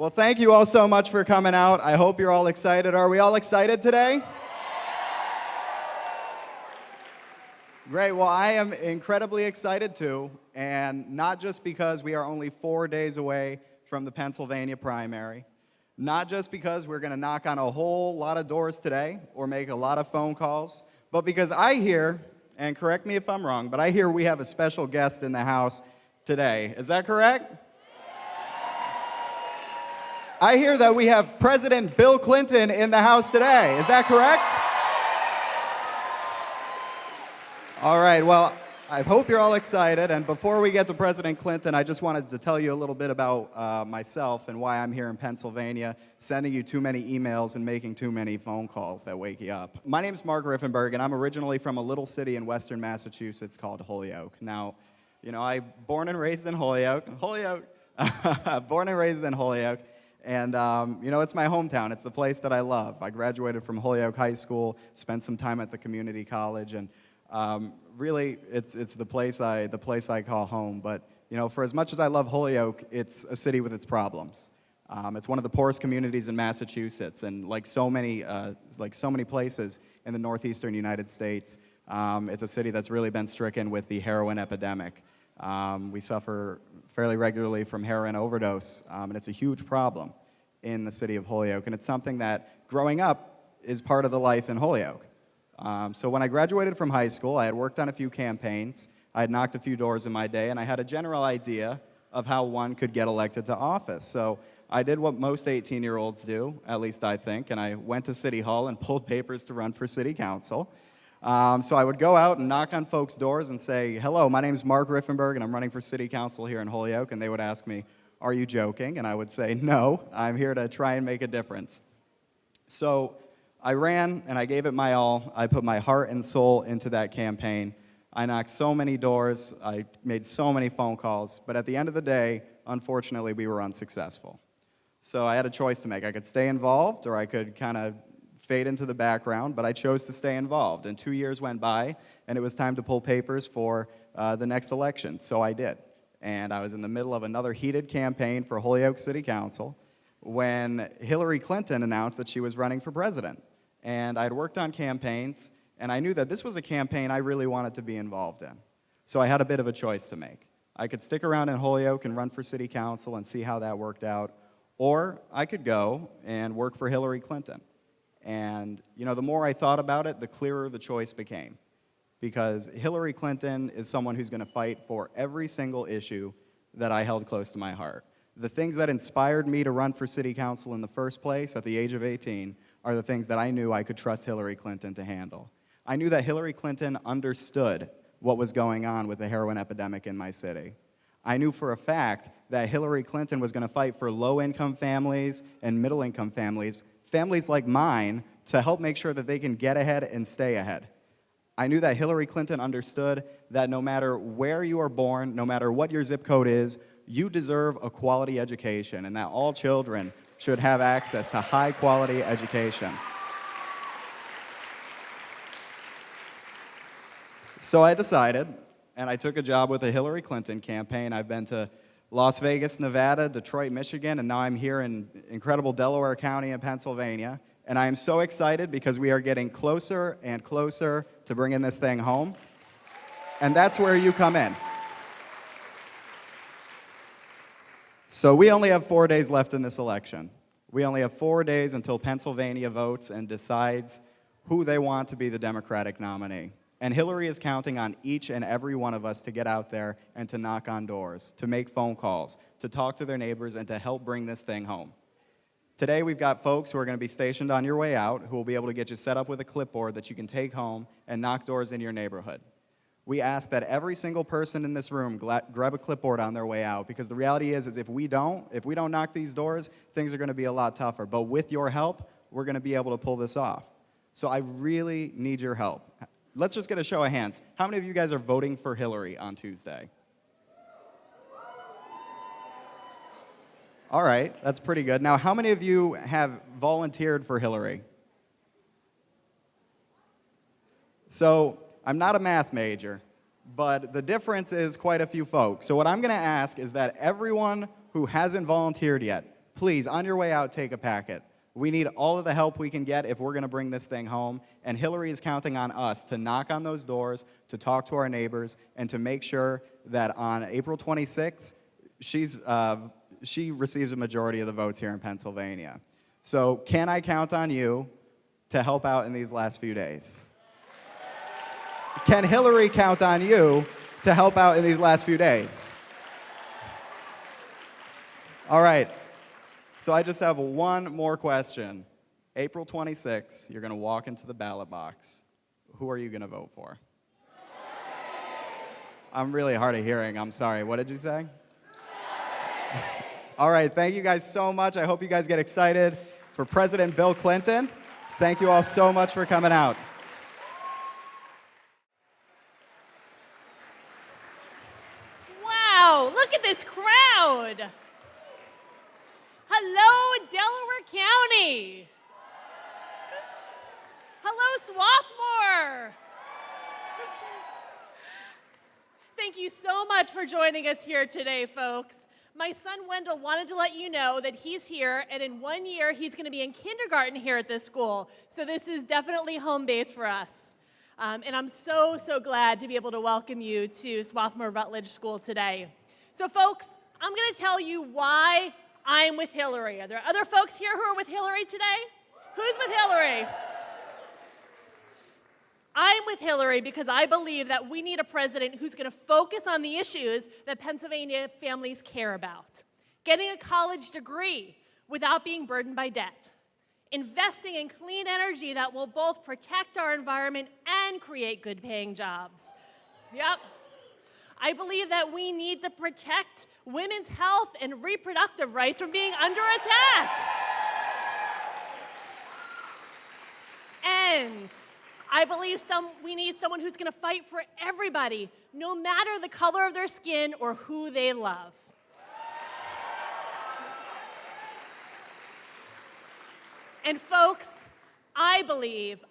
Well, thank you all so much for coming out. I hope you're all excited. Are we all excited today? Great. Well, I am incredibly excited too, and not just because we are only 4 days away from the Pennsylvania primary, not just because we're going to knock on a whole lot of doors today or make a lot of phone calls, but because I hear, and correct me if I'm wrong, but I hear we have a special guest in the house today. Is that correct? I hear that we have President Bill Clinton in the house today. Is that correct? All right, well, I hope you're all excited. And before we get to President Clinton, I just wanted to tell you a little bit about myself and why I'm here in Pennsylvania, sending you too many emails and making too many phone calls that wake you up. My name's Mark Riffenberg, and I'm originally from a little city in western Massachusetts called Holyoke. Now, you know, I born and raised in Holyoke, born and raised in Holyoke. And, you know, it's my hometown. It's the place that I love. I graduated from Holyoke High School, spent some time at the community college, and really, it's the place I call home. But, you know, for as much as I love Holyoke, it's a city with its problems. It's one of the poorest communities in Massachusetts, and like so many places in the northeastern United States, it's a city that's really been stricken with the heroin epidemic. We suffer fairly regularly from heroin overdose, and it's a huge problem in the city of Holyoke, and it's something that, growing up, is part of the life in Holyoke. So when I graduated from high school, I had worked on a few campaigns, I had knocked a few doors in my day, and I had a general idea of how one could get elected to office. So I did what most 18-year-olds do, at least I think, and I went to City Hall and pulled papers to run for city council. So I would go out and knock on folks' doors and say, hello, my name's Mark Riffenberg, and I'm running for city council here in Holyoke, and they would ask me, are you joking? And I would say, no, I'm here to try and make a difference. So I ran, and I gave it my all. I put my heart and soul into that campaign. I knocked so many doors, I made so many phone calls, but at the end of the day, unfortunately, we were unsuccessful. So I had a choice to make. I could stay involved, or I could kind of fade into the background, but I chose to stay involved. And 2 years went by, and it was time to pull papers for the next election, so I did. And I was in the middle of another heated campaign for Holyoke City Council when Hillary Clinton announced that she was running for president. And I'd worked on campaigns, and I knew that this was a campaign I really wanted to be involved in. So I had a bit of a choice to make. I could stick around in Holyoke and run for city council and see how that worked out, or I could go and work for Hillary Clinton. And, you know, the more I thought about it, the clearer the choice became. Because Hillary Clinton is someone who's going to fight for every single issue that I held close to my heart. The things that inspired me to run for city council in the first place at the age of 18 are the things that I knew I could trust Hillary Clinton to handle. I knew that Hillary Clinton understood what was going on with the heroin epidemic in my city. I knew for a fact that Hillary Clinton was going to fight for low-income families and middle-income families, families like mine, to help make sure that they can get ahead and stay ahead. I knew that Hillary Clinton understood that no matter where you are born, no matter what your zip code is, you deserve a quality education, and that all children should have access to high-quality education. So I decided, and I took a job with the Hillary Clinton campaign. I've been to Las Vegas, Nevada, Detroit, Michigan, and now I'm here in incredible Delaware County in Pennsylvania. And I am so excited because we are getting closer and closer to bringing this thing home. And that's where you come in. So we only have 4 days left in this election. We only have 4 days until Pennsylvania votes and decides who they want to be the Democratic nominee. And Hillary is counting on each and every one of us to get out there and to knock on doors, to make phone calls, to talk to their neighbors, and to help bring this thing home. Today, we've got folks who are going to be stationed on your way out who will be able to get you set up with a clipboard that you can take home and knock doors in your neighborhood. We ask that every single person in this room grab a clipboard on their way out, because the reality is if we don't knock these doors, things are going to be a lot tougher. But with your help, we're going to be able to pull this off. So I really need your help. Let's just get a show of hands. How many of you guys are voting for Hillary on Tuesday? All right, that's pretty good. Now, how many of you have volunteered for Hillary? So, I'm not a math major, but the difference is quite a few folks. So what I'm going to ask is that everyone who hasn't volunteered yet, please, on your way out, take a packet. We need all of the help we can get if we're going to bring this thing home, and Hillary is counting on us to knock on those doors, to talk to our neighbors, and to make sure that on April 26th, she receives a majority of the votes here in Pennsylvania. So can I count on you to help out in these last few days? Can Hillary count on you to help out in these last few days? All right. So I just have one more question. April 26th, you're going to walk into the ballot box. Who are you going to vote for? I'm really hard of hearing. I'm sorry. What did you say? All right. Thank you guys so much. I hope you guys get excited for President Bill Clinton. Thank you all so much for coming out. Wow, look at this crowd. Hello, Delaware County. Hello, Swarthmore. Thank you so much for joining us here today, folks. My son Wendell wanted to let you know that he's here, and in 1 year, he's going to be in kindergarten here at this school. So this is definitely home base for us. And I'm so, so glad to be able to welcome you to Swarthmore Rutledge School today. So folks, I'm going to tell you why I'm with Hillary. Are there other folks here who are with Hillary today? Who's with Hillary? I'm with Hillary because I believe that we need a president who's going to focus on the issues that Pennsylvania families care about. Getting a college degree without being burdened by debt. Investing in clean energy that will both protect our environment and create good-paying jobs. Yep. I believe that we need to protect women's health and reproductive rights from being under attack. And I believe we need someone who's going to fight for everybody, no matter the color of their skin or who they love. And folks, I believe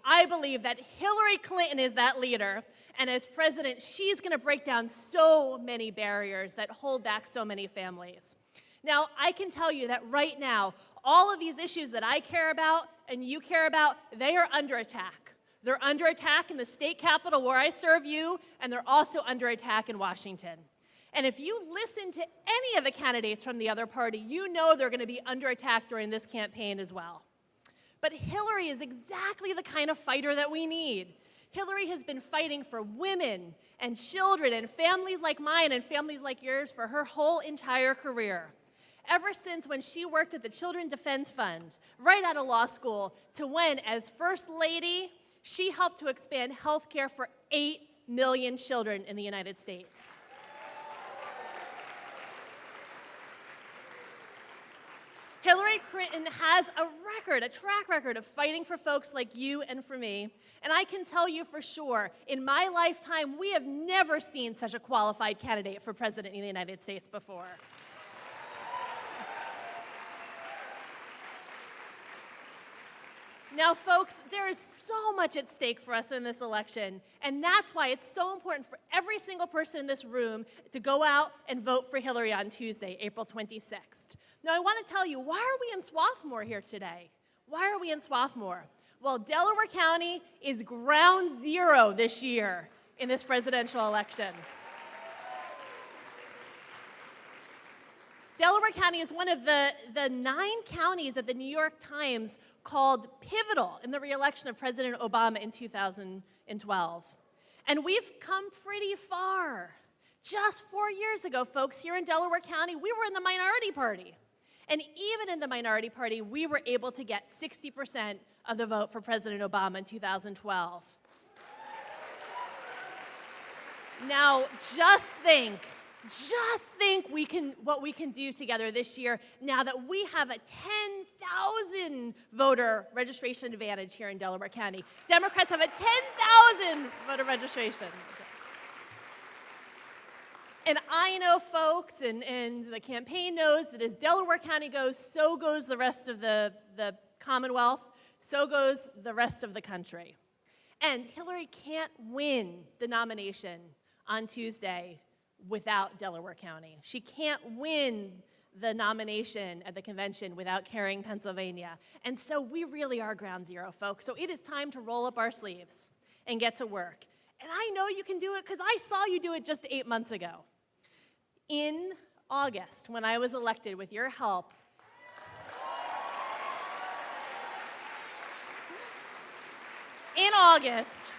that Hillary Clinton is that leader, and as president, she's going to break down so many barriers that hold back so many families. Now, I can tell you that right now, all of these issues that I care about and you care about, they are under attack. They're under attack in the state capitol where I serve you, and they're also under attack in Washington. And if you listen to any of the candidates from the other party, you know they're going to be under attack during this campaign as well. But Hillary is exactly the kind of fighter that we need. Hillary has been fighting for women and children and families like mine and families like yours for her whole entire career. Ever since when she worked at the Children's Defense Fund, right out of law school, to when, as First Lady, she helped to expand health care for 8 million children in the United States. Hillary Clinton has a track record of fighting for folks like you and for me. And I can tell you for sure, in my lifetime, we have never seen such a qualified candidate for president in the United States before. Now, folks, there is so much at stake for us in this election, and that's why it's so important for every single person in this room to go out and vote for Hillary on Tuesday, April 26th. Now, I want to tell you, why are we in Swarthmore here today? Why are we in Swarthmore? Well, Delaware County is ground zero this year in this presidential election. Delaware County is one of the 9 counties that the New York Times called pivotal in the re-election of President Obama in 2012. And we've come pretty far. Just 4 years ago, folks, here in Delaware County, we were in the minority party. And even in the minority party, we were able to get 60% of the vote for President Obama in 2012. Now, just think what we can do together this year now that we have a 10,000 voter registration advantage here in Delaware County. Democrats have a 10,000 voter registration. And I know folks, and the campaign knows that as Delaware County goes, so goes the rest of the Commonwealth, so goes the rest of the country. And Hillary can't win the nomination on Tuesday without Delaware County. She can't win the nomination at the convention without carrying Pennsylvania. And so we really are ground zero, folks. So it is time to roll up our sleeves and get to work. And I know you can do it because I saw you do it just 8 months ago. In August, when I was elected with your help, in August,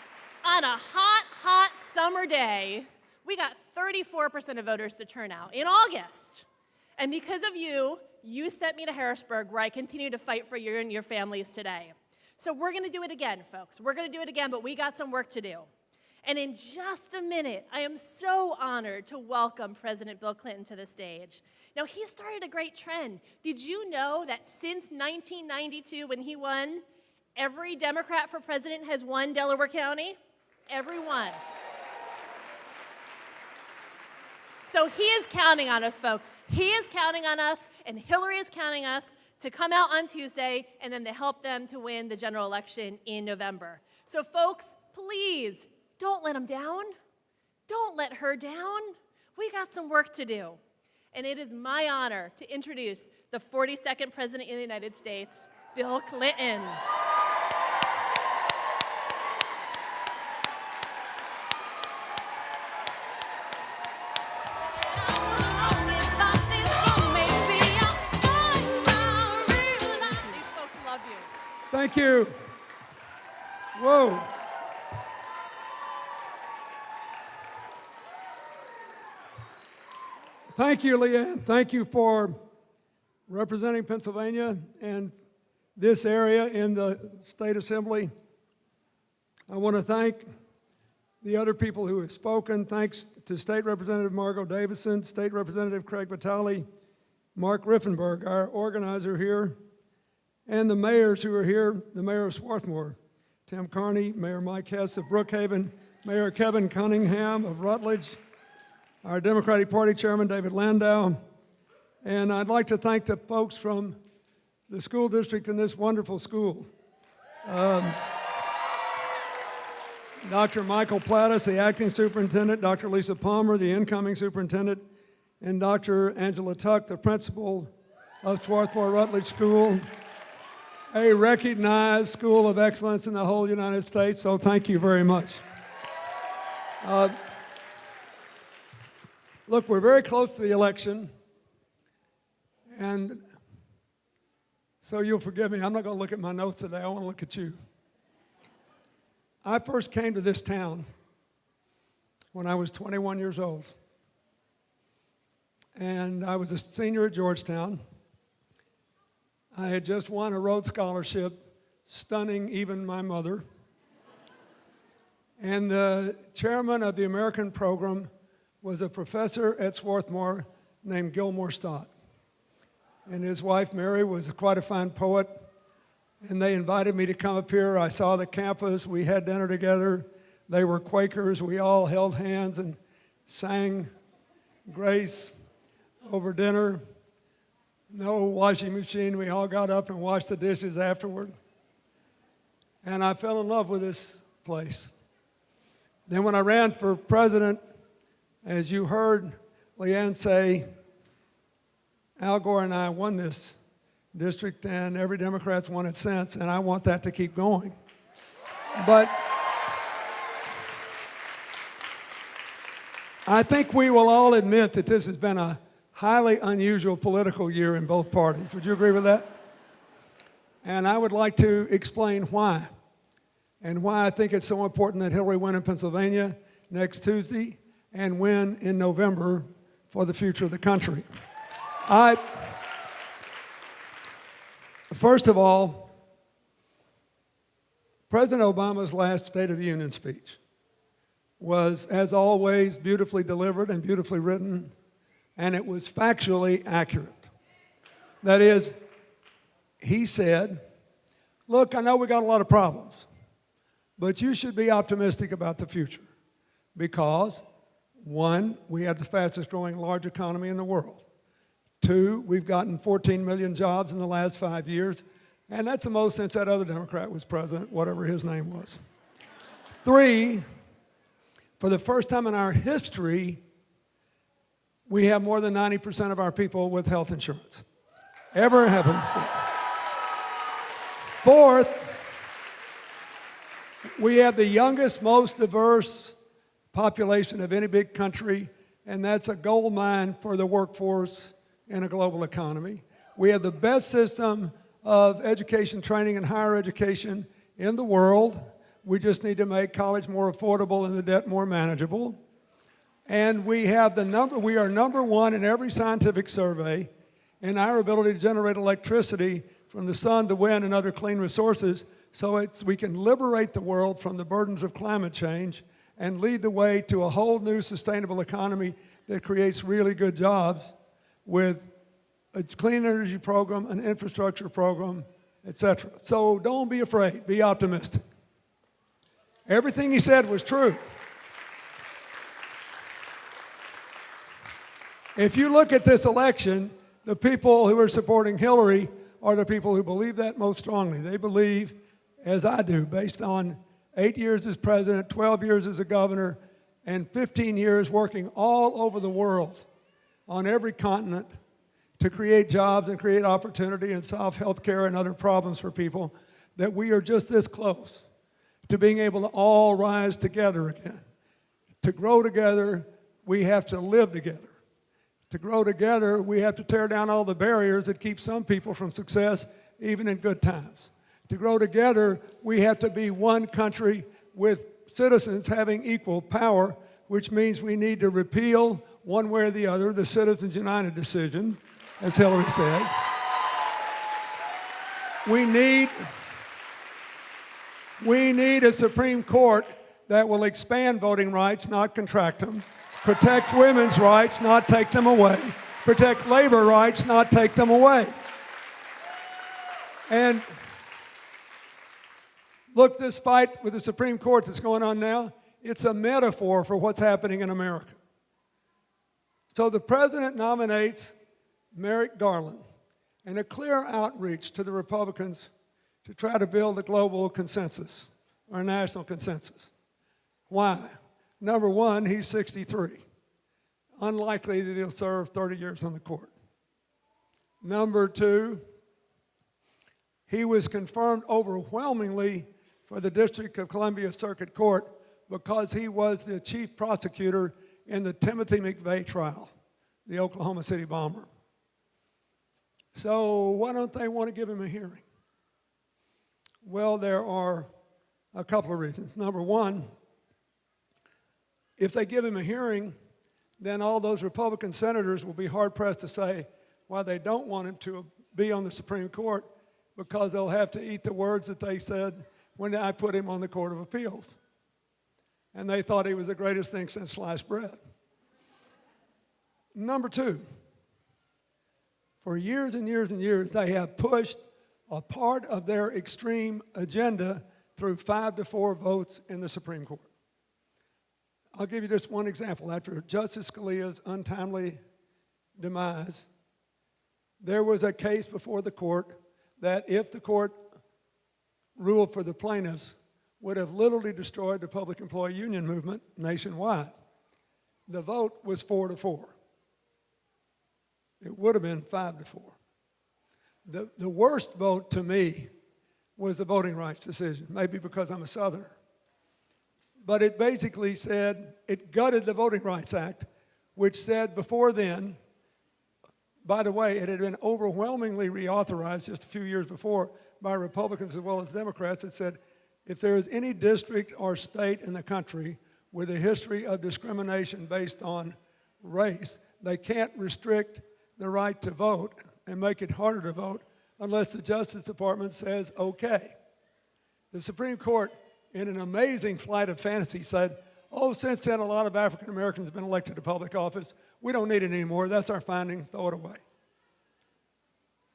on a hot, hot summer day, we got 34% of voters to turn out in August. And because of you, you sent me to Harrisburg, where I continue to fight for you and your families today. So we're going to do it again, folks. We're going to do it again, but we got some work to do. And in just a minute, I am so honored to welcome President Bill Clinton to the stage. Now, he started a great trend. Did you know that since 1992, when he won, every Democrat for president has won Delaware County? Every one. So he is counting on us, folks. He is counting on us, and Hillary is counting us to come out on Tuesday and then to help them to win the general election in November. So folks, please, don't let him down. Don't let her down. We got some work to do. And it is my honor to introduce the 42nd President of the United States, Bill Clinton. Thank you. Whoa. Thank you, Leanne. Thank you for representing Pennsylvania and this area in the State Assembly. I want to thank the other people who have spoken. Thanks to State Representative Margot Davison, State Representative Craig Vitale, Mark Riffenberg, our organizer here, and the mayors who are here, the mayor of Swarthmore, Tim Carney, Mayor Mike Hess of Brookhaven, Mayor Kevin Cunningham of Rutledge, our Democratic Party Chairman David Landau, and I'd like to thank the folks from the school district in this wonderful school. Dr. Michael Plattis, the acting superintendent, Dr. Lisa Palmer, the incoming superintendent, and Dr. Angela Tuck, the principal of Swarthmore Rutledge School, a recognized school of excellence in the whole United States, so thank you very much. Look, we're very close to the election, and so you'll forgive me, I'm not going to look at my notes today, I want to look at you. I first came to this town when I was 21 years old, and I was a senior at Georgetown. I had just won a Rhodes Scholarship, stunning even my mother. And the chairman of the American program was a professor at Swarthmore named Gilmore Stott. And his wife, Mary, was quite a fine poet. And they invited me to come up here. I saw the campus. We had dinner together. They were Quakers. We all held hands and sang Grace over dinner. No washing machine. We all got up and washed the dishes afterward. And I fell in love with this place. Then when I ran for president, as you heard Leanne say, Al Gore and I won this district, and every Democrat's won it since, and I want that to keep going. But I think we will all admit that this has been a highly unusual political year in both parties. Would you agree with that? And I would like to explain why, and why I think it's so important that Hillary win in Pennsylvania next Tuesday and win in November for the future of the country. First of all, President Obama's last State of the Union speech was, as always, beautifully delivered and beautifully written, and it was factually accurate. That is, he said, look, I know we got a lot of problems, but you should be optimistic about the future because, one, we have the fastest growing large economy in the world. Two, we've gotten 14 million jobs in the last 5 years, and that's the most since that other Democrat was president, whatever his name was. Three, for the first time in our history, we have more than 90% of our people with health insurance. Ever happened before. Fourth, we have the youngest, most diverse population of any big country, and that's a gold mine for the workforce in a global economy. We have the best system of education, training, and higher education in the world. We just need to make college more affordable and the debt more manageable. And we are number one in every scientific survey in our ability to generate electricity from the sun, the wind, and other clean resources, so we can liberate the world from the burdens of climate change and lead the way to a whole new sustainable economy that creates really good jobs with a clean energy program, an infrastructure program, etc. So don't be afraid, be optimistic. Everything he said was true. If you look at this election, the people who are supporting Hillary are the people who believe that most strongly. They believe, as I do, based on 8 years as president, 12 years as a governor, and 15 years working all over the world on every continent to create jobs and create opportunity and solve health care and other problems for people, that we are just this close to being able to all rise together again. To grow together, we have to live together. To grow together, we have to tear down all the barriers that keep some people from success, even in good times. To grow together, we have to be one country with citizens having equal power, which means we need to repeal, one way or the other, the Citizens United decision, as Hillary says. We need a Supreme Court that will expand voting rights, not contract them. Protect women's rights, not take them away. Protect labor rights, not take them away. And look, this fight with the Supreme Court that's going on now, it's a metaphor for what's happening in America. So the president nominates Merrick Garland in a clear outreach to the Republicans to try to build a global consensus or a national consensus. Why? Number one, he's 63. Unlikely that he'll serve 30 years on the court. Number two, he was confirmed overwhelmingly for the District of Columbia Circuit Court because he was the chief prosecutor in the Timothy McVeigh trial, the Oklahoma City bomber. So why don't they want to give him a hearing? Well, there are a couple of reasons. Number one, if they give him a hearing, then all those Republican senators will be hard-pressed to say why they don't want him to be on the Supreme Court, because they'll have to eat the words that they said when I put him on the Court of Appeals. And they thought he was the greatest thing since sliced bread. Number two, for years and years and years, they have pushed a part of their extreme agenda through 5-4 votes in the Supreme Court. I'll give you just one example. After Justice Scalia's untimely demise, there was a case before the court that if the court ruled for the plaintiffs, would have literally destroyed the public employee union movement nationwide. The vote was 4-4. It would have been 5-4. The worst vote to me was the voting rights decision, maybe because I'm a Southerner. But it basically said, it gutted the Voting Rights Act, which said before then, by the way, it had been overwhelmingly reauthorized just a few years before by Republicans as well as Democrats. It said, if there is any district or state in the country with a history of discrimination based on race, they can't restrict the right to vote and make it harder to vote unless the Justice Department says okay. The Supreme Court, in an amazing flight of fantasy, said, oh, since then a lot of African Americans have been elected to public office, we don't need it anymore, that's our finding, throw it away.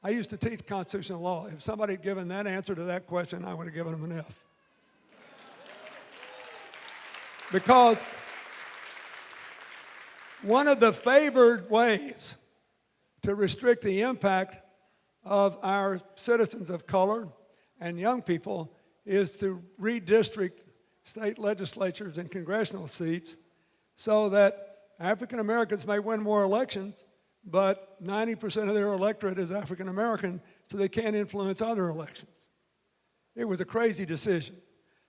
I used to teach constitutional law. If somebody had given that answer to that question, I would have given them an F. Because one of the favored ways to restrict the impact of our citizens of color and young people is to redistrict state legislatures and congressional seats so that African Americans may win more elections, but 90% of their electorate is African American, so they can't influence other elections. It was a crazy decision.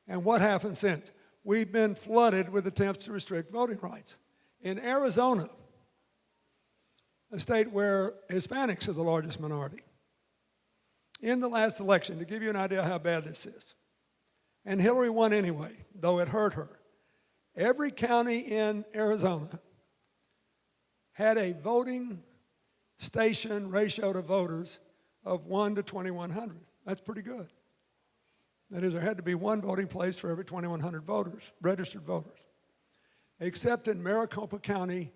And what happened since? We've been flooded with attempts to restrict voting rights. In Arizona, a state where Hispanics are the largest minority, in the last election, to give you an idea how bad this is, and Hillary won anyway, though it hurt her, every county in Arizona had a voting station ratio to voters of 1 to 2,100. That's pretty good. That is, there had to be one voting place for every 2,100 voters, registered voters. Except in Maricopa County,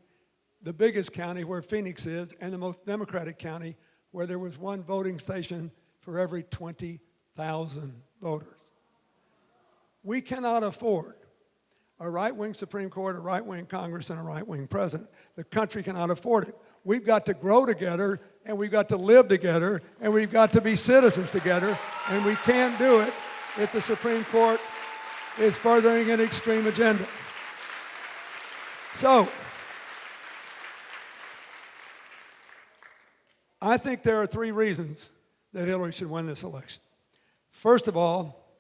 the biggest county where Phoenix is, and the most Democratic county, where there was one voting station for every 20,000 voters. We cannot afford a right-wing Supreme Court, a right-wing Congress, and a right-wing president. The country cannot afford it. We've got to grow together, and we've got to live together, and we've got to be citizens together, and we can't do it if the Supreme Court is furthering an extreme agenda. So, I think there are 3 reasons that Hillary should win this election. First of all,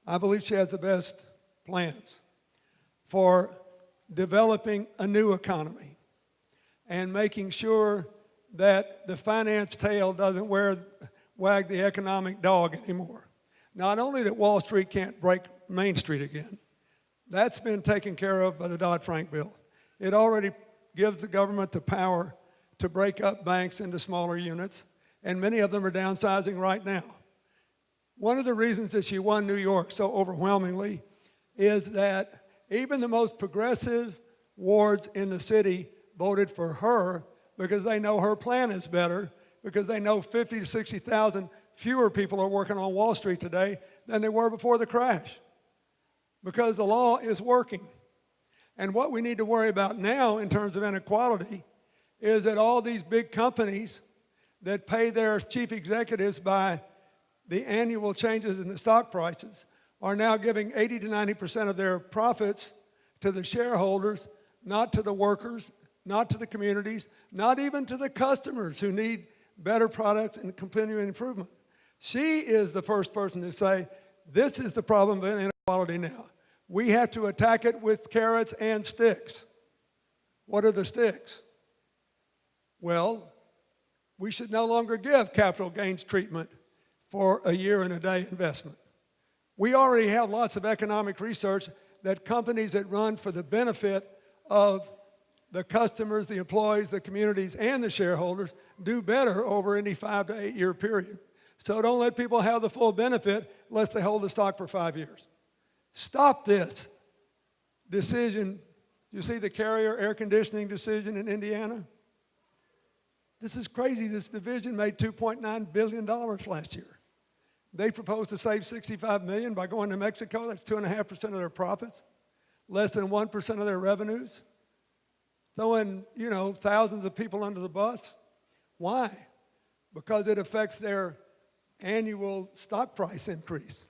I believe she has the best plans for developing a new economy and making sure that the finance tail doesn't wag the economic dog anymore. Not only that Wall Street can't break Main Street again, that's been taken care of by the Dodd-Frank bill. It already gives the government the power to break up banks into smaller units, and many of them are downsizing right now. One of the reasons that she won New York so overwhelmingly is that even the most progressive wards in the city voted for her because they know her plan is better, because they know 50 to 60,000 fewer people are working on Wall Street today than they were before the crash, because the law is working. And what we need to worry about now in terms of inequality is that all these big companies that pay their chief executives by the annual changes in the stock prices are now giving 80 to 90% of their profits to the shareholders, not to the workers, not to the communities, not even to the customers who need better products and continuing improvement. She is the first person to say, this is the problem of inequality now. We have to attack it with carrots and sticks. What are the sticks? Well, we should no longer give capital gains treatment for a year and a day investment. We already have lots of economic research that companies that run for the benefit of the customers, the employees, the communities, and the shareholders do better over any 5 to 8 year period. So don't let people have the full benefit unless they hold the stock for 5 years. Stop this decision. You see the Carrier air conditioning decision in Indiana? This is crazy. This division made $2.9 billion last year. They proposed to save $65 million by going to Mexico. That's 2.5% of their profits, less than 1% of their revenues. Throwing, thousands of people under the bus. Why? Because it affects their annual stock price increase,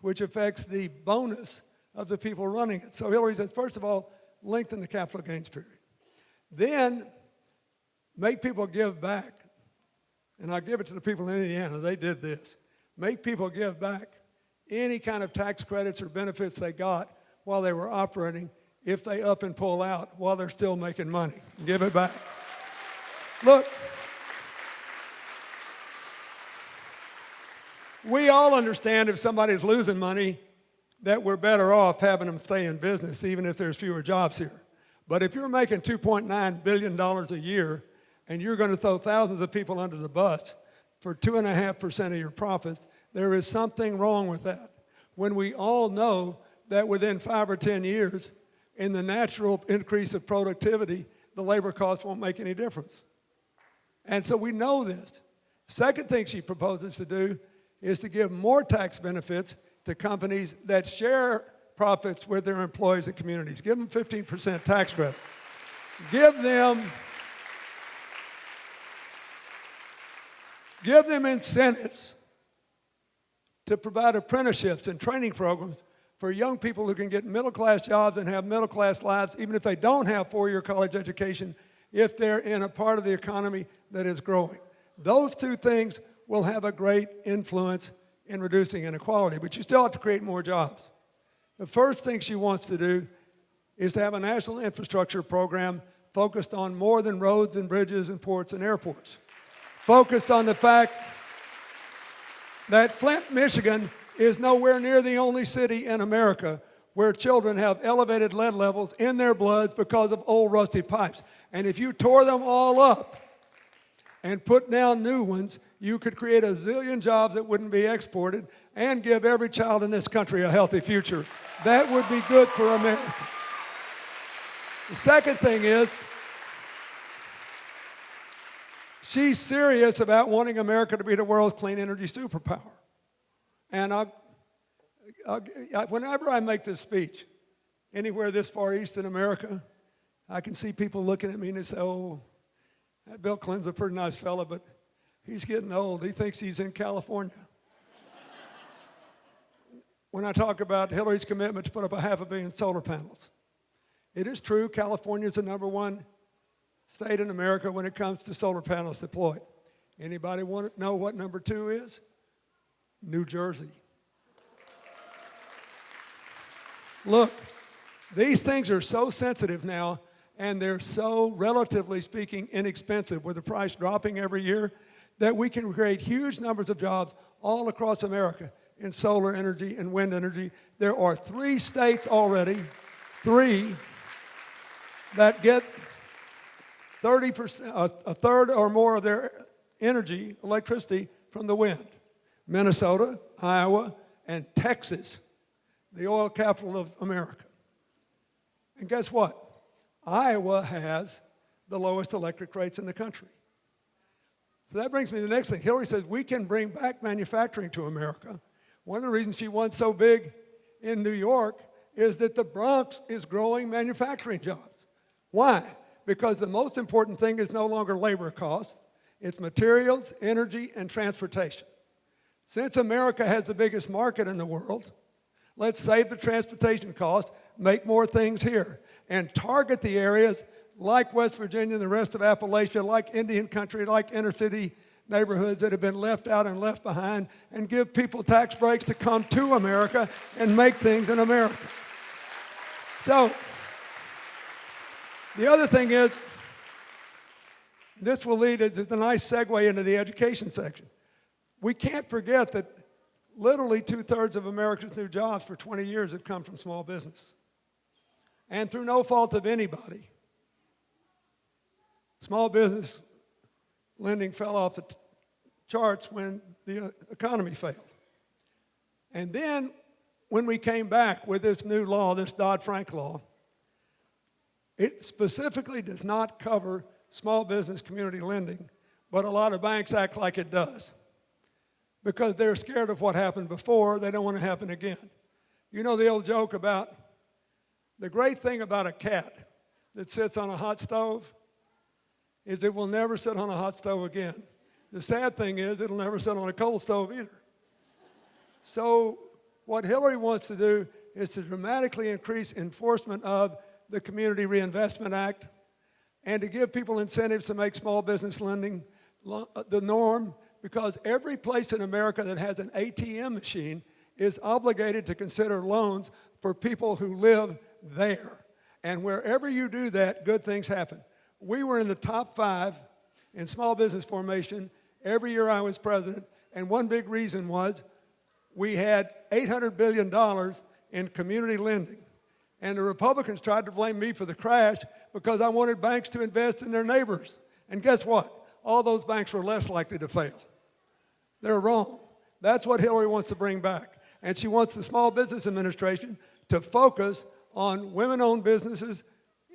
which affects the bonus of the people running it. So Hillary says, first of all, lengthen the capital gains period. Then make people give back. And I give it to the people in Indiana. They did this. Make people give back any kind of tax credits or benefits they got while they were operating if they up and pull out while they're still making money. Give it back. Look, we all understand if somebody's losing money that we're better off having them stay in business even if there's fewer jobs here. But if you're making $2.9 billion a year and you're going to throw thousands of people under the bus for 2.5% of your profits, there is something wrong with that. When we all know that within 5 or 10 years, in the natural increase of productivity, the labor costs won't make any difference. And so we know this. Second thing she proposes to do is to give more tax benefits to companies that share profits with their employees and communities. Give them 15% tax credit. Give them incentives to provide apprenticeships and training programs for young people who can get middle-class jobs and have middle-class lives, even if they don't have four-year college education, if they're in a part of the economy that is growing. Those two things will have a great influence in reducing inequality, but you still have to create more jobs. The first thing she wants to do is to have a national infrastructure program focused on more than roads and bridges and ports and airports. Focused on the fact that Flint, Michigan is nowhere near the only city in America where children have elevated lead levels in their bloods because of old rusty pipes. And if you tore them all up and put down new ones, you could create a zillion jobs that wouldn't be exported and give every child in this country a healthy future. That would be good for America. The second thing is, she's serious about wanting America to be the world's clean energy superpower. And whenever I make this speech, anywhere this far east in America, I can see people looking at me and they say, oh, that Bill Clinton's a pretty nice fella, but he's getting old. He thinks he's in California. When I talk about Hillary's commitment to put up 500 million solar panels, it is true California is the #1 state in America when it comes to solar panels deployed. Anybody want to know what number 2 is? New Jersey. Look, these things are so sensitive now, and they're so, relatively speaking, inexpensive, with the price dropping every year, that we can create huge numbers of jobs all across America in solar energy and wind energy. There are 3 states already, 3, that get 30%, a third or more of their energy, electricity, from the wind. Minnesota, Iowa, and Texas, the oil capital of America. And guess what? Iowa has the lowest electric rates in the country. So that brings me to the next thing. Hillary says we can bring back manufacturing to America. One of the reasons she won so big in New York is that the Bronx is growing manufacturing jobs. Why? Because the most important thing is no longer labor costs, it's materials, energy, and transportation. Since America has the biggest market in the world, let's save the transportation costs, make more things here, and target the areas like West Virginia and the rest of Appalachia, like Indian country, like inner city neighborhoods that have been left out and left behind, and give people tax breaks to come to America and make things in America. So, the other thing is, this will lead, it's a nice segue into the education section. We can't forget that literally 2/3 of America's new jobs for 20 years have come from small business. And through no fault of anybody, small business lending fell off the charts when the economy failed. And then when we came back with this new law, this Dodd-Frank law, it specifically does not cover small business community lending, but a lot of banks act like it does because they're scared of what happened before. They don't want to happen again. You know the old joke about the great thing about a cat that sits on a hot stove is it will never sit on a hot stove again. The sad thing is it'll never sit on a cold stove either. So what Hillary wants to do is to dramatically increase enforcement of the Community Reinvestment Act and to give people incentives to make small business lending the norm, because every place in America that has an ATM machine is obligated to consider loans for people who live there. And wherever you do that, good things happen. We were in the top 5 in small business formation every year I was president, and one big reason was we had $800 billion in community lending. And the Republicans tried to blame me for the crash because I wanted banks to invest in their neighbors. And guess what? All those banks were less likely to fail. They're wrong. That's what Hillary wants to bring back. And she wants the Small Business Administration to focus on women-owned businesses,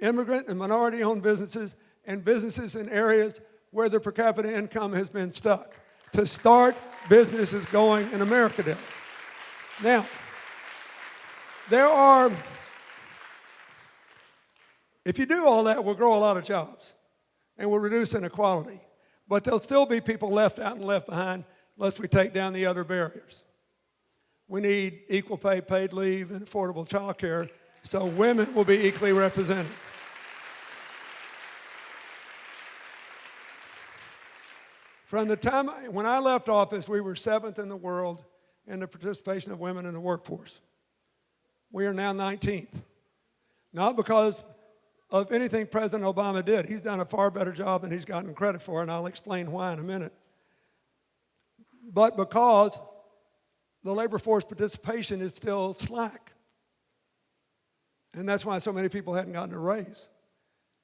immigrant and minority-owned businesses, and businesses in areas where the per capita income has been stuck, to start businesses going in America today. Now, if you do all that, we'll grow a lot of jobs, and we'll reduce inequality. But there'll still be people left out and left behind unless we take down the other barriers. We need equal pay, paid leave, and affordable child care so women will be equally represented. From the time when I left office, we were 7th in the world in the participation of women in the workforce. We are now 19th. Not because of anything President Obama did. He's done a far better job than he's gotten credit for, and I'll explain why in a minute. But because the labor force participation is still slack. And that's why so many people hadn't gotten a raise.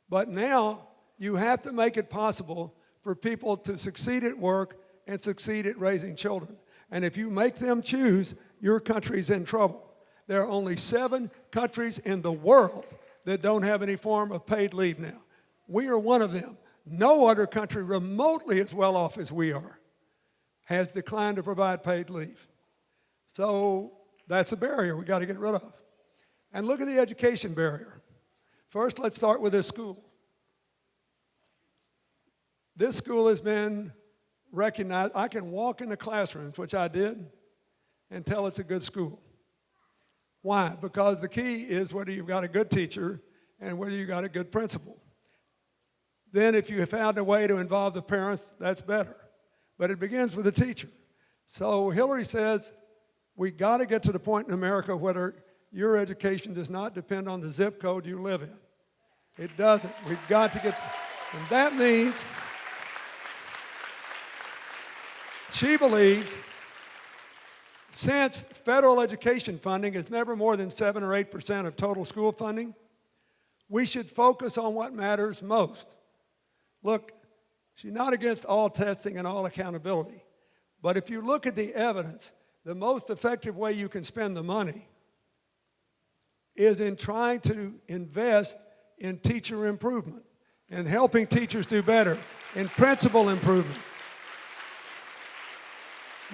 But now you have to make it possible for people to succeed at work and succeed at raising children. And if you make them choose, your country's in trouble. There are only 7 countries in the world that don't have any form of paid leave now. We are one of them. No other country remotely as well off as we are has declined to provide paid leave. So that's a barrier we got to get rid of. And look at the education barrier. First, let's start with this school. This school has been recognized. I can walk in the classrooms, which I did, and tell it's a good school. Why? Because the key is whether you've got a good teacher and whether you've got a good principal. Then if you have found a way to involve the parents, that's better. But it begins with the teacher. So Hillary says we got to get to the point in America where your education does not depend on the zip code you live in. It doesn't. We've got to get, and that means she believes since federal education funding is never more than 7 or 8% of total school funding, we should focus on what matters most. Look, she's not against all testing and all accountability, but if you look at the evidence, the most effective way you can spend the money is in trying to invest in teacher improvement, in helping teachers do better, in principal improvement.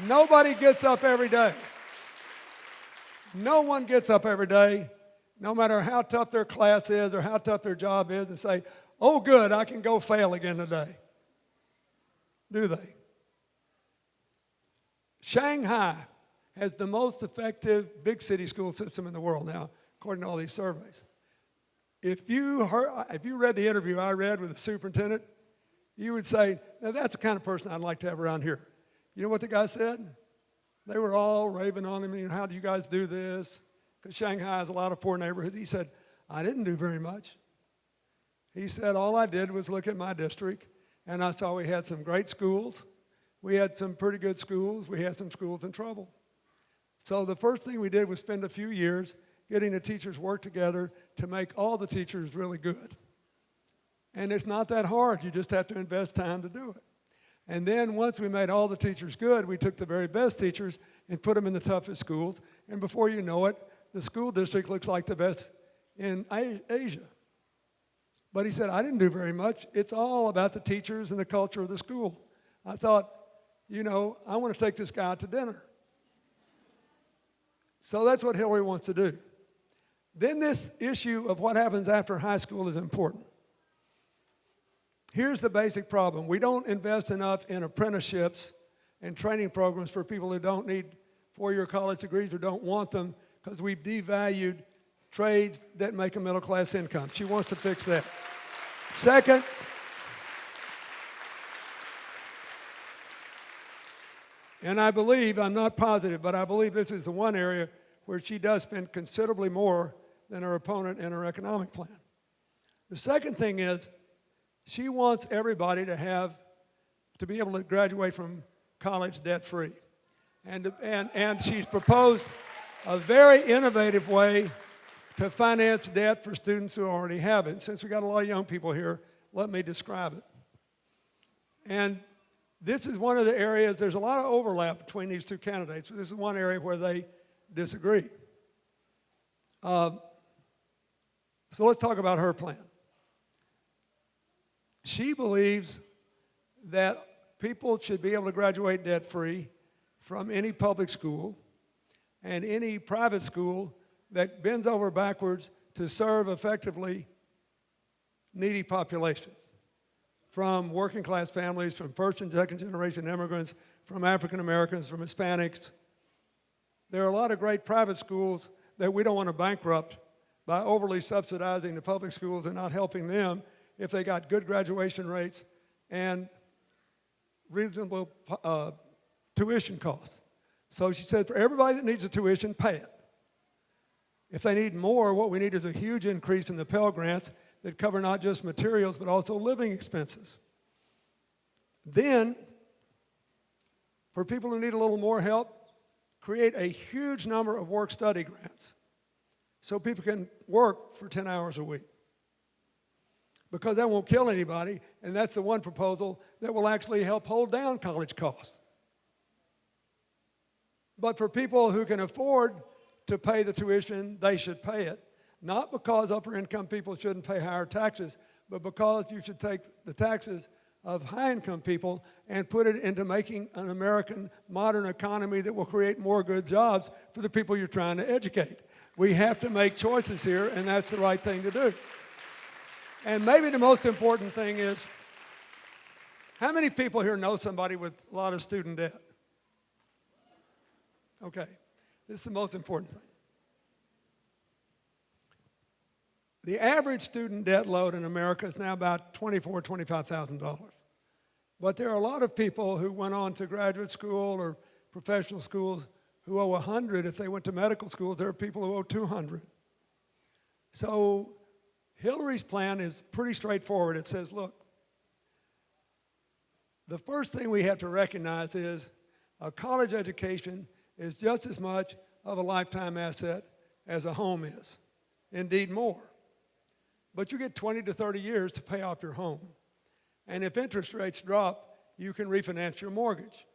Nobody gets up every day. No one gets up every day, no matter how tough their class is or how tough their job is, and say, oh good, I can go fail again today. Do they? Shanghai has the most effective big city school system in the world now, according to all these surveys. If you read the interview I read with the superintendent, you would say, now that's the kind of person I'd like to have around here. You know what the guy said? They were all raving on him, how do you guys do this? Because Shanghai has a lot of poor neighborhoods. He said, I didn't do very much. He said, all I did was look at my district, and I saw we had some great schools. We had some pretty good schools. We had some schools in trouble. So the first thing we did was spend a few years getting the teachers work together to make all the teachers really good. And it's not that hard. You just have to invest time to do it. And then once we made all the teachers good, we took the very best teachers and put them in the toughest schools. And before you know it, the school district looks like the best in Asia. But he said, I didn't do very much. It's all about the teachers and the culture of the school. I thought, I want to take this guy out to dinner. So that's what Hillary wants to do. Then this issue of what happens after high school is important. Here's the basic problem. We don't invest enough in apprenticeships and training programs for people who don't need four-year college degrees or don't want them because we've devalued trades that make a middle-class income. She wants to fix that. Second, and I believe, I'm not positive, but I believe this is the one area where she does spend considerably more than her opponent in her economic plan. The second thing is, she wants everybody to be able to graduate from college debt-free. And she's proposed a very innovative way to finance debt for students who already have it. Since we got a lot of young people here, let me describe it. And this is one of the areas, there's a lot of overlap between these two candidates. This is one area where they disagree. So let's talk about her plan. She believes that people should be able to graduate debt-free from any public school and any private school that bends over backwards to serve effectively needy populations, from working class families, from first and second generation immigrants, from African Americans, from Hispanics. There are a lot of great private schools that we don't want to bankrupt by overly subsidizing the public schools and not helping them if they got good graduation rates and reasonable tuition costs. So she said, for everybody that needs a tuition, pay it. If they need more, what we need is a huge increase in the Pell Grants that cover not just materials, but also living expenses. Then, for people who need a little more help, create a huge number of work-study grants so people can work for 10 hours a week. Because that won't kill anybody, and that's the one proposal that will actually help hold down college costs. But for people who can afford to pay the tuition, they should pay it. Not because upper income people shouldn't pay higher taxes, but because you should take the taxes of high income people and put it into making an American modern economy that will create more good jobs for the people you're trying to educate. We have to make choices here, and that's the right thing to do. And maybe the most important thing is, how many people here know somebody with a lot of student debt? Okay, this is the most important thing. The average student debt load in America is now about $24,000, $25,000. But there are a lot of people who went on to graduate school or professional schools who owe $100. If they went to medical school, there are people who owe $200. So Hillary's plan is pretty straightforward. It says, look, the first thing we have to recognize is a college education is just as much of a lifetime asset as a home is, indeed more. But you get 20 to 30 years to pay off your home. And if interest rates drop, you can refinance your mortgage.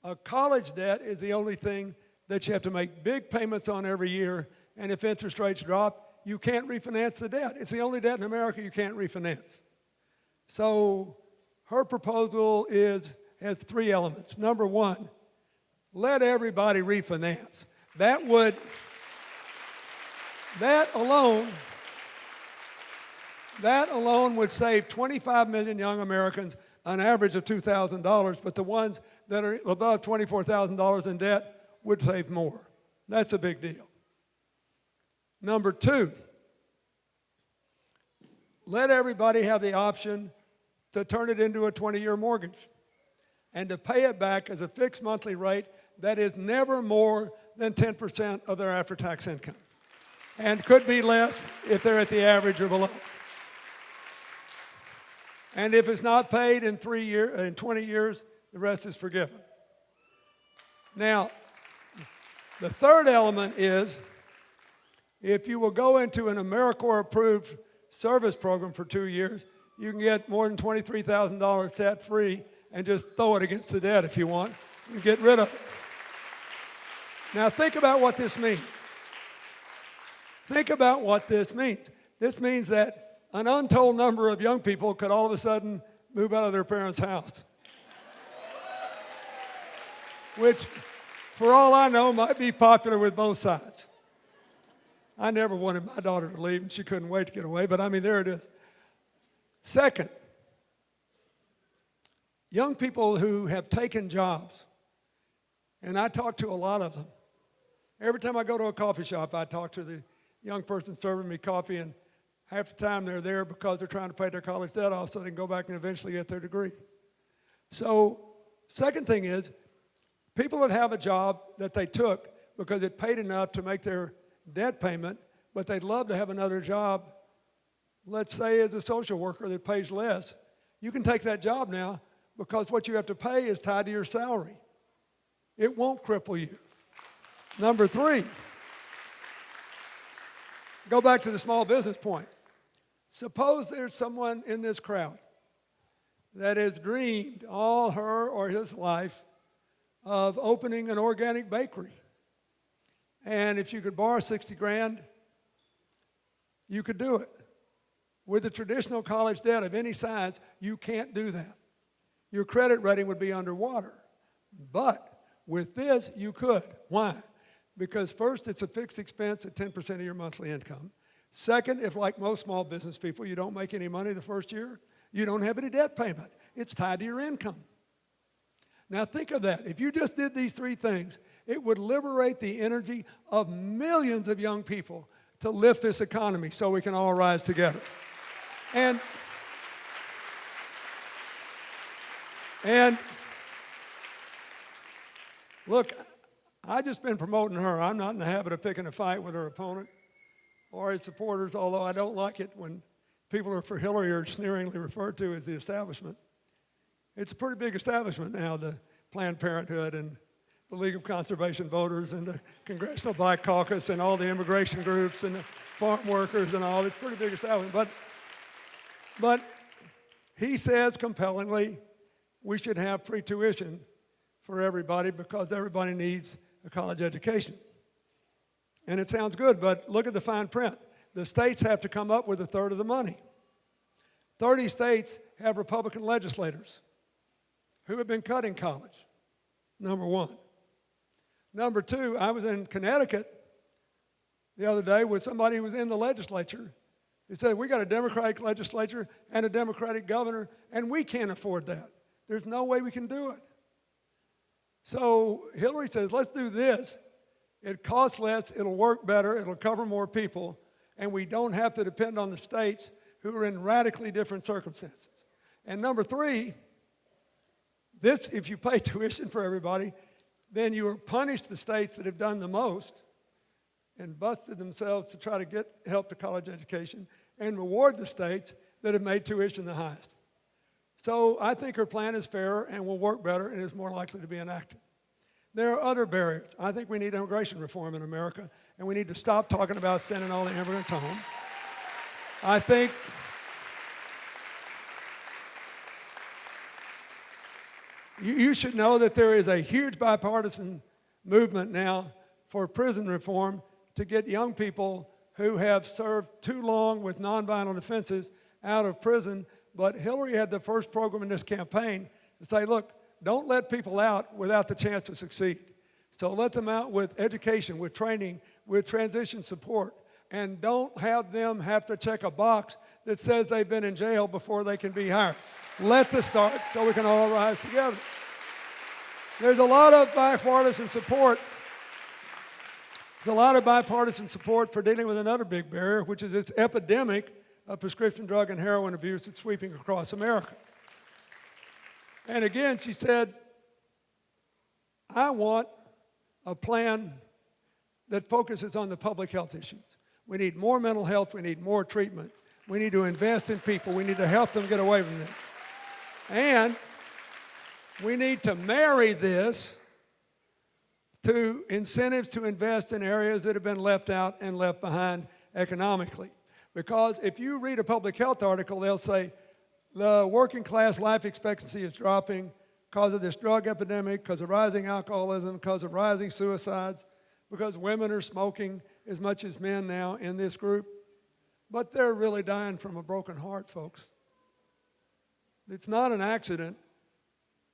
A college debt is the only thing that you have to make big payments on every year, and if interest rates drop, you can't refinance the debt. It's the only debt in America you can't refinance. So her proposal has three elements. Number one, let everybody refinance. That alone would save 25 million young Americans an average of $2,000, but the ones that are above $24,000 in debt would save more. That's a big deal. Number two, let everybody have the option to turn it into a 20-year mortgage and to pay it back as a fixed monthly rate that is never more than 10% of their after-tax income, and could be less if they're at the average or below. And if it's not paid in 20 years, the rest is forgiven. Now, the third element is, if you will go into an AmeriCorps-approved service program for 2 years, you can get more than $23,000 debt-free and just throw it against the debt if you want and get rid of it. Now, think about what this means. Think about what this means. This means that an untold number of young people could all of a sudden move out of their parents' house, which, for all I know, might be popular with both sides. I never wanted my daughter to leave, and she couldn't wait to get away, but I mean, there it is. Second, young people who have taken jobs, and I talk to a lot of them. Every time I go to a coffee shop, I talk to the young person serving me coffee, and half the time they're there because they're trying to pay their college debt off so they can go back and eventually get their degree. So, second thing is, people that have a job that they took because it paid enough to make their debt payment, but they'd love to have another job, let's say as a social worker that pays less, you can take that job now because what you have to pay is tied to your salary. It won't cripple you. Number three, go back to the small business point. Suppose there's someone in this crowd that has dreamed all her or his life of opening an organic bakery. And if you could borrow 60 grand, you could do it. With a traditional college debt of any size, you can't do that. Your credit rating would be underwater. But with this, you could. Why? Because first, it's a fixed expense at 10% of your monthly income. Second, if like most small business people, you don't make any money the first year, you don't have any debt payment. It's tied to your income. Now think of that. If you just did these three things, it would liberate the energy of millions of young people to lift this economy so we can all rise together. And look, I've just been promoting her. I'm not in the habit of picking a fight with her opponent or his supporters, although I don't like it when people who are for Hillary are sneeringly referred to as the establishment. It's a pretty big establishment now, the Planned Parenthood and the League of Conservation Voters and the Congressional Black Caucus and all the immigration groups and the farm workers and all. It's a pretty big establishment. But he says compellingly we should have free tuition for everybody because everybody needs a college education. And it sounds good, but look at the fine print. The states have to come up with a third of the money. 30 states have Republican legislators who have been cutting college, number one. Number two, I was in Connecticut the other day with somebody who was in the legislature. He said, we got a Democratic legislature and a Democratic governor, and we can't afford that. There's no way we can do it. So Hillary says, let's do this. It costs less, it'll work better, it'll cover more people, and we don't have to depend on the states who are in radically different circumstances. And number three, this, if you pay tuition for everybody, then you punish the states that have done the most and busted themselves to try to get help to college education and reward the states that have made tuition the highest. So I think her plan is fairer and will work better and is more likely to be enacted. There are other barriers. I think we need immigration reform in America, and we need to stop talking about sending all the immigrants home. I think you should know that there is a huge bipartisan movement now for prison reform to get young people who have served too long with nonviolent offenses out of prison. But Hillary had the first program in this campaign to say, look, don't let people out without the chance to succeed. So let them out with education, with training, with transition support, and don't have them have to check a box that says they've been in jail before they can be hired. Let this start so we can all rise together. There's a lot of bipartisan support. There's a lot of bipartisan support for dealing with another big barrier, which is this epidemic of prescription drug and heroin abuse that's sweeping across America. And again, she said, I want a plan that focuses on the public health issues. We need more mental health. We need more treatment. We need to invest in people. We need to help them get away from this. And we need to marry this to incentives to invest in areas that have been left out and left behind economically. Because if you read a public health article, they'll say the working class life expectancy is dropping because of this drug epidemic, because of rising alcoholism, because of rising suicides, because women are smoking as much as men now in this group. But they're really dying from a broken heart, folks. It's not an accident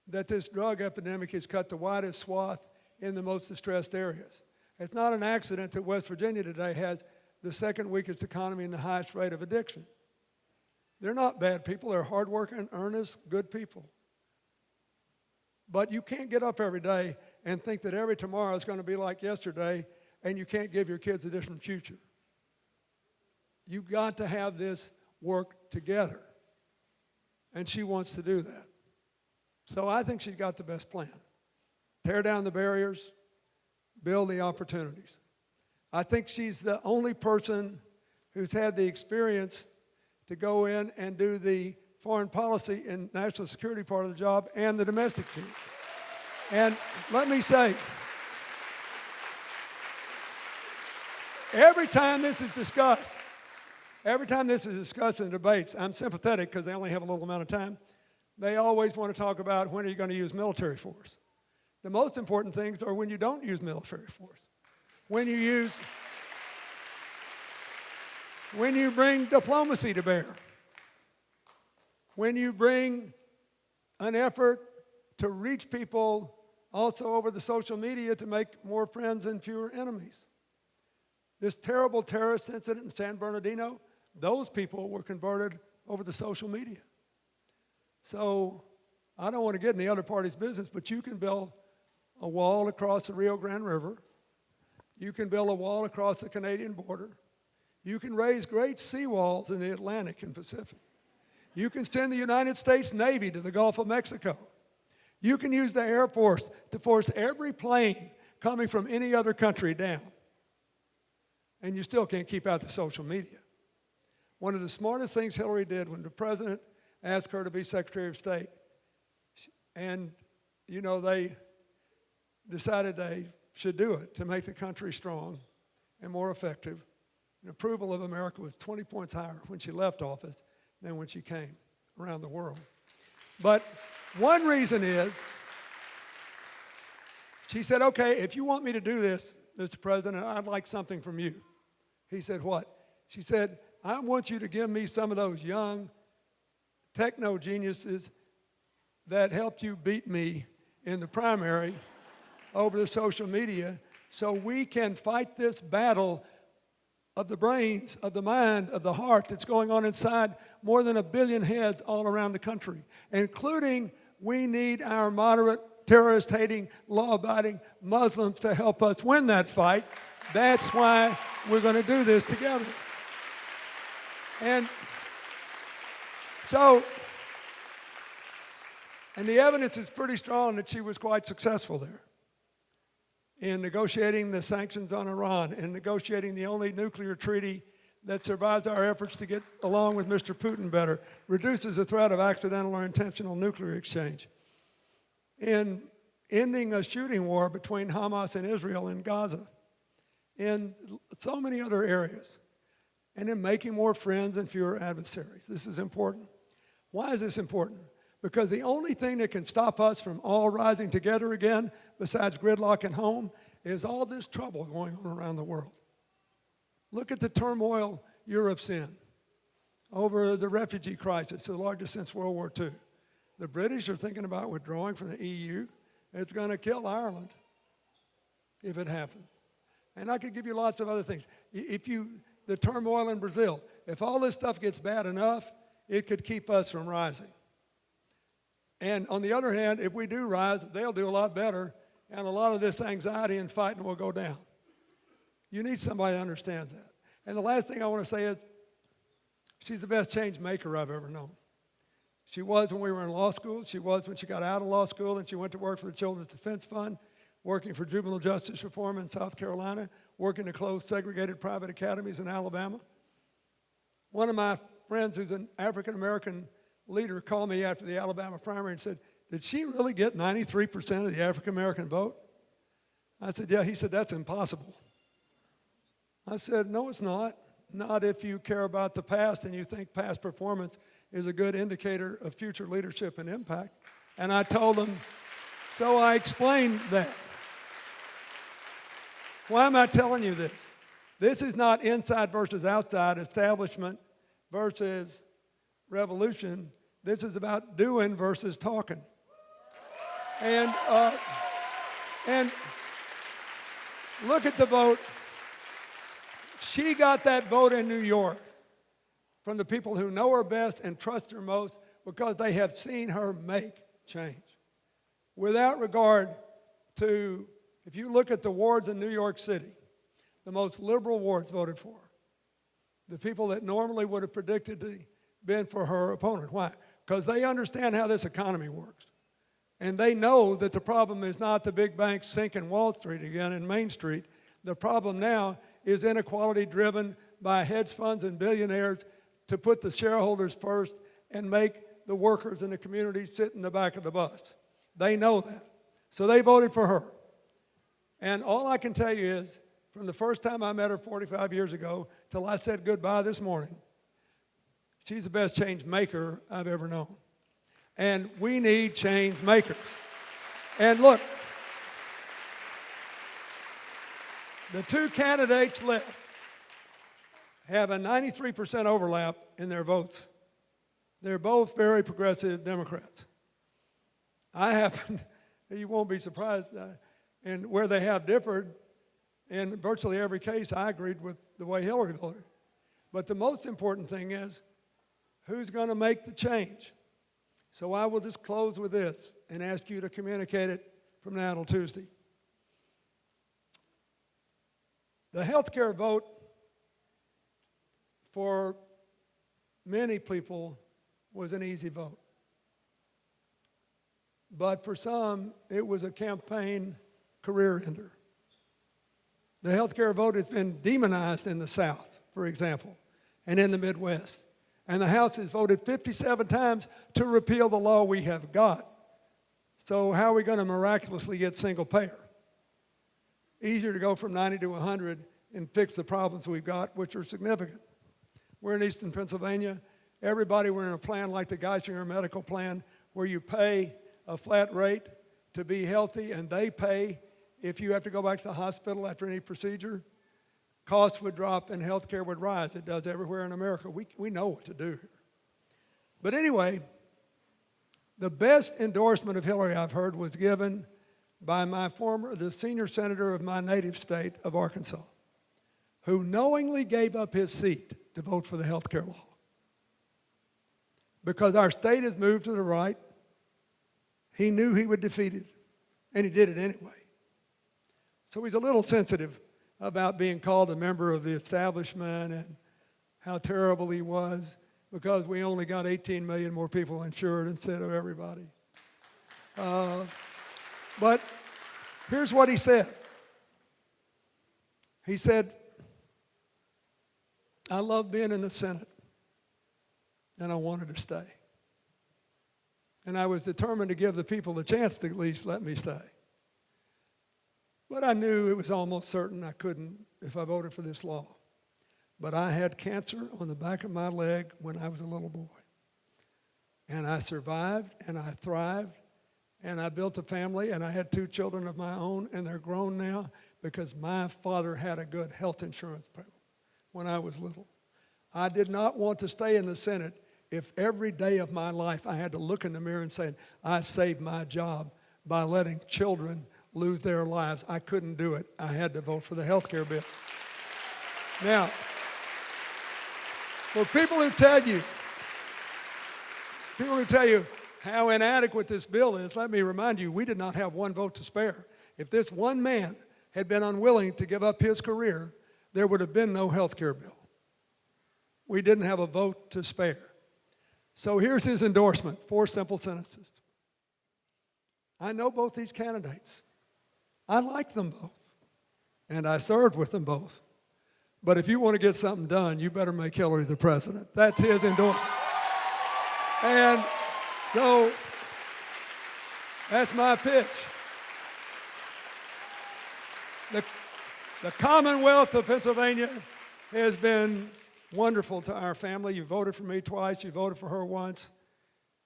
that this drug epidemic has cut the widest swath in the most distressed areas. It's not an accident that West Virginia today has the second weakest economy and the highest rate of addiction. They're not bad people. They're hardworking, earnest, good people. But you can't get up every day and think that every tomorrow is going to be like yesterday and you can't give your kids a different future. You've got to have this work together. And she wants to do that. So I think she's got the best plan. Tear down the barriers, build the opportunities. I think she's the only person who's had the experience to go in and do the foreign policy and national security part of the job and the domestic team. And let me say, every time this is discussed in debates, I'm sympathetic because they only have a little amount of time. They always want to talk about when are you going to use military force. The most important things are when you don't use military force. When you bring diplomacy to bear. When you bring an effort to reach people also over the social media to make more friends and fewer enemies. This terrible terrorist incident in San Bernardino, those people were converted over the social media. So I don't want to get in the other party's business, but you can build a wall across the Rio Grande River. You can build a wall across the Canadian border. You can raise great seawalls in the Atlantic and Pacific. You can send the United States Navy to the Gulf of Mexico. You can use the Air Force to force every plane coming from any other country down. And you still can't keep out the social media. One of the smartest things Hillary did when the president asked her to be Secretary of State, and you know, they decided they should do it to make the country strong and more effective. And approval of America was 20 points higher when she left office than when she came around the world. But one reason is, she said, okay, if you want me to do this, Mr. President, I'd like something from you. He said, what? She said, I want you to give me some of those young techno geniuses that helped you beat me in the primary over the social media so we can fight this battle of the brains, of the mind, of the heart that's going on inside more than 1 billion heads all around the country, including we need our moderate, terrorist-hating, law-abiding Muslims to help us win that fight. That's why we're going to do this together. And so, and the evidence is pretty strong that she was quite successful there in negotiating the sanctions on Iran, in negotiating the only nuclear treaty that survives our efforts to get along with Mr. Putin better, reduces the threat of accidental or intentional nuclear exchange, in ending a shooting war between Hamas and Israel in Gaza, in so many other areas, and in making more friends and fewer adversaries. This is important. Why is this important? Because the only thing that can stop us from all rising together again, besides gridlock at home, is all this trouble going on around the world. Look at the turmoil Europe's in over the refugee crisis, the largest since World War II. The British are thinking about withdrawing from the EU. It's going to kill Ireland if it happens. And I could give you lots of other things. The turmoil in Brazil, if all this stuff gets bad enough, it could keep us from rising. And on the other hand, if we do rise, they'll do a lot better, and a lot of this anxiety and fighting will go down. You need somebody that understands that. And the last thing I want to say is, she's the best change maker I've ever known. She was when we were in law school. She was when she got out of law school and she went to work for the Children's Defense Fund, working for juvenile justice reform in South Carolina, working to close segregated private academies in Alabama. One of my friends who's an African-American leader called me after the Alabama primary and said, did she really get 93% of the African-American vote? I said, yeah. He said, that's impossible. I said, no, it's not. Not if you care about the past and you think past performance is a good indicator of future leadership and impact. And I told him, so I explained that. Why am I telling you this? This is not inside versus outside, establishment versus revolution. This is about doing versus talking. And look at the vote. She got that vote in New York from the people who know her best and trust her most because they have seen her make change. Without regard to, if you look at the wards in New York City, the most liberal wards voted for her. The people that normally would have predicted to been for her opponent. Why? Because they understand how this economy works. And they know that the problem is not the big banks sinking Wall Street again and Main Street. The problem now is inequality driven by hedge funds and billionaires to put the shareholders first and make the workers in the community sit in the back of the bus. They know that. So they voted for her. And all I can tell you is, from the first time I met her 45 years ago till I said goodbye this morning, she's the best change maker I've ever known. And we need change makers. And look, the two candidates left have a 93% overlap in their votes. They're both very progressive Democrats. I happen, you won't be surprised, and where they have differed, in virtually every case, I agreed with the way Hillary voted. But the most important thing is, who's going to make the change? So I will just close with this and ask you to communicate it from now till Tuesday. The health care vote for many people was an easy vote. But for some, it was a campaign career ender. The health care vote has been demonized in the South, for example, and in the Midwest. And the House has voted 57 times to repeal the law we have got. So how are we going to miraculously get single payer? Easier to go from 90 to 100 and fix the problems we've got, which are significant. We're in Eastern Pennsylvania. Everybody, we're in a plan like the Geisinger Medical Plan, where you pay a flat rate to be healthy, and they pay if you have to go back to the hospital after any procedure. Costs would drop and health care would rise. It does everywhere in America. We know what to do here. But anyway, the best endorsement of Hillary I've heard was given by the senior senator of my native state of Arkansas, who knowingly gave up his seat to vote for the health care law. Because our state has moved to the right, he knew he would defeat it, and he did it anyway. So he's a little sensitive about being called a member of the establishment and how terrible he was, because we only got 18 million more people insured instead of everybody. But here's what he said. He said, I love being in the Senate, and I wanted to stay. And I was determined to give the people the chance to at least let me stay. But I knew it was almost certain I couldn't if I voted for this law. But I had cancer on the back of my leg when I was a little boy. And I survived, and I thrived, and I built a family, and I had 2 children of my own, and they're grown now because my father had a good health insurance program when I was little. I did not want to stay in the Senate if every day of my life I had to look in the mirror and say, I saved my job by letting children lose their lives. I couldn't do it. I had to vote for the health care bill. Now, for people who tell you how inadequate this bill is, let me remind you, we did not have 1 vote to spare. If this one man had been unwilling to give up his career, there would have been no health care bill. We didn't have a vote to spare. So here's his endorsement, 4 simple sentences. I know both these candidates. I like them both, and I served with them both. But if you want to get something done, you better make Hillary the president. That's his endorsement. And so that's my pitch. The Commonwealth of Pennsylvania has been wonderful to our family. You voted for me twice. You voted for her once.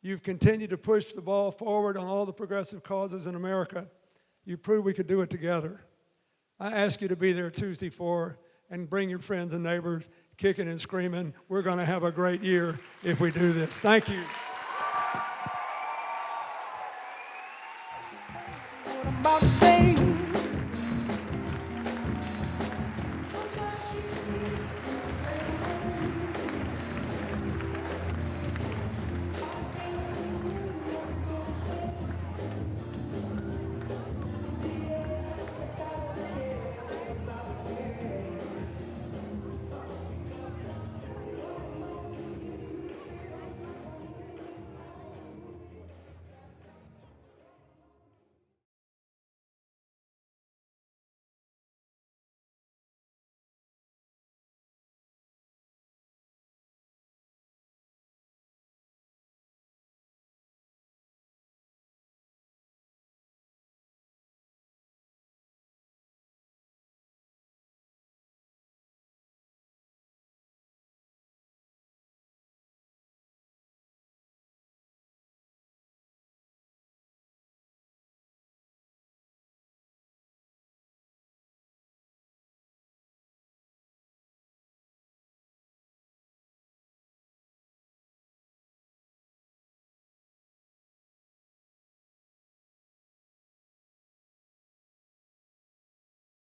You've continued to push the ball forward on all the progressive causes in America. You proved we could do it together. I ask you to be there Tuesday and bring your friends and neighbors kicking and screaming. We're going to have a great year if we do this. Thank you.